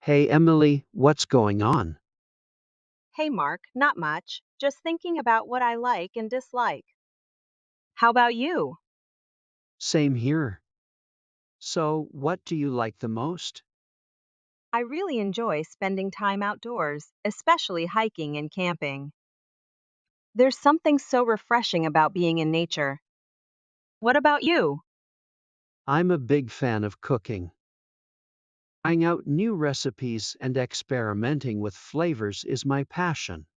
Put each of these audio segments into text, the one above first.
Hey Emily, what's going on? Hey Mark, not much. Just thinking about what I like and dislike. How about you? Same here. So, what do you like the most? I really enjoy spending time outdoors, especially hiking and camping. There's something so refreshing about being in nature. What about you? I'm a big fan of cooking. Trying out new recipes and experimenting with flavors is my passion.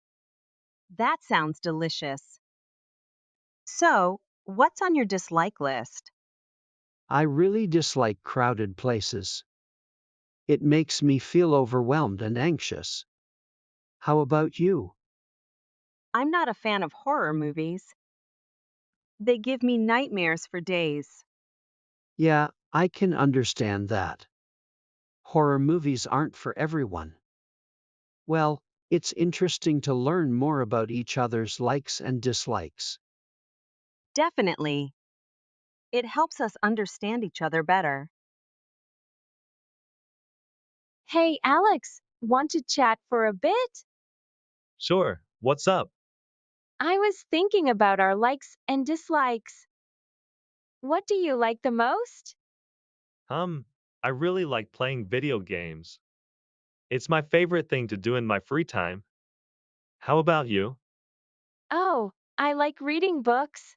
That sounds delicious. So, what's on your dislike list? I really dislike crowded places. It makes me feel overwhelmed and anxious. How about you? I'm not a fan of horror movies. They give me nightmares for days. Yeah, I can understand that. Horror movies aren't for everyone. Well, it's interesting to learn more about each other's likes and dislikes. Definitely. It helps us understand each other better. Hey Alex, want to chat for a bit? Sure. What's up? I was thinking about our likes and dislikes. What do you like the most? Um, I really like playing video games. It's my favorite thing to do in my free time. How about you? Oh, I like reading books.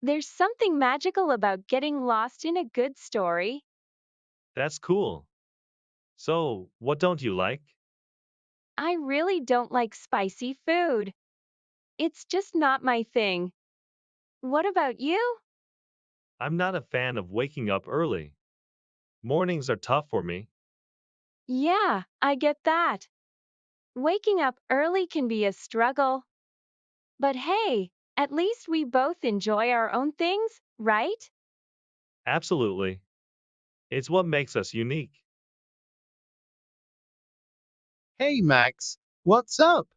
There's something magical about getting lost in a good story. That's cool. So, what don't you like? I really don't like spicy food. It's just not my thing. What about you? I'm not a fan of waking up early. Mornings are tough for me. Yeah, I get that. Waking up early can be a struggle. But hey, at least we both enjoy our own things, right? Absolutely. It's what makes us unique. Hey Max, what's up?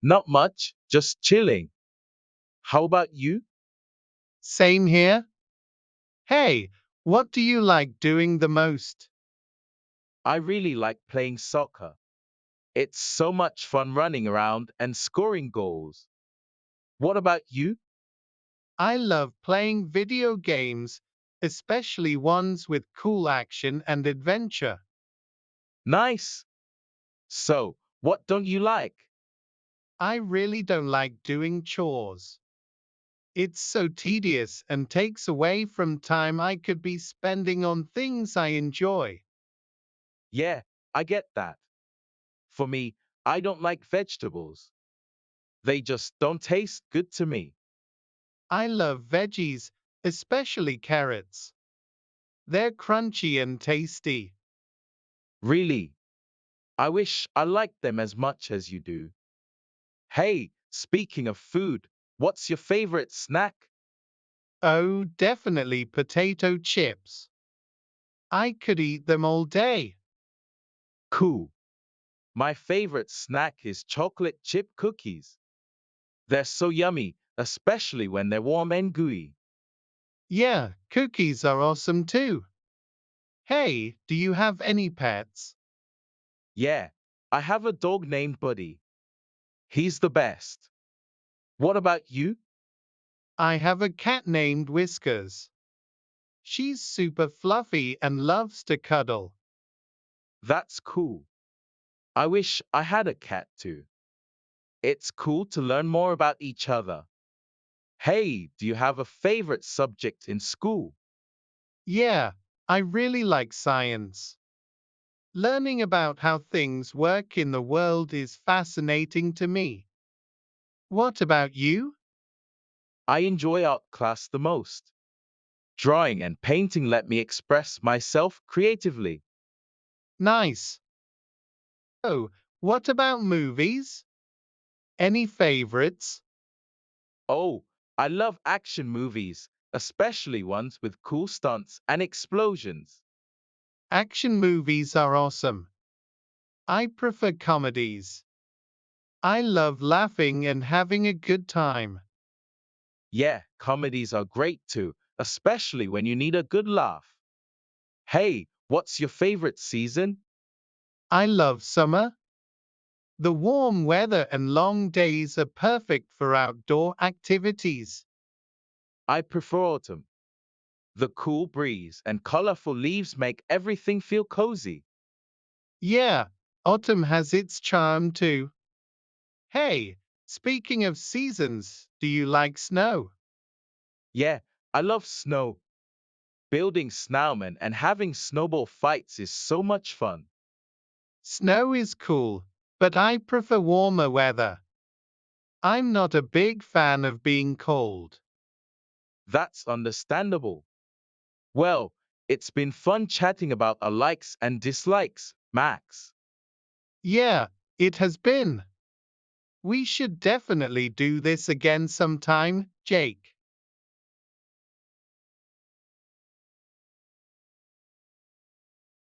Not much, just chilling. How about you? Same here. Hey, what do you like doing the most? I really like playing soccer. It's so much fun running around and scoring goals. What about you? I love playing video games, especially ones with cool action and adventure. Nice. So, what don't you like? I really don't like doing chores. It's so tedious and takes away from time I could be spending on things I enjoy. Yeah, I get that. For me, I don't like vegetables. They just don't taste good to me. I love veggies, especially carrots. They're crunchy and tasty. Really, I wish I liked them as much as you do. Hey, speaking of food, what's your favorite snack? Oh, definitely potato chips. I could eat them all day. Cool. My favorite snack is chocolate chip cookies. They're so yummy, especially when they're warm and gooey. Yeah, cookies are awesome too. Hey, do you have any pets? Yeah, I have a dog named Buddy. He's the best. What about you? I have a cat named Whiskers. She's super fluffy and loves to cuddle. That's cool. I wish I had a cat too. It's cool to learn more about each other. Hey, do you have a favorite subject in school? Yeah, I really like science. Learning about how things work in the world is fascinating to me. What about you? I enjoy art class the most. Drawing and painting let me express myself creatively. Nice. Oh, what about movies? Any favorites? Oh, I love action movies, especially ones with cool stunts and explosions. Action movies are awesome. I prefer comedies. I love laughing and having a good time. Yeah, comedies are great too, especially when you need a good laugh. Hey, what's your favorite season? I love summer. The warm weather and long days are perfect for outdoor activities. I prefer autumn. The cool breeze and colorful leaves make everything feel cozy. Yeah, autumn has its charm too. Hey, speaking of seasons, do you like snow? Yeah, I love snow. Building snowmen and having snowball fights is so much fun. Snow is cool, but I prefer warmer weather. I'm not a big fan of being cold. That's understandable. Well, it's been fun chatting about our likes and dislikes, Max. Yeah, it has been. We should definitely do this again sometime, Jake.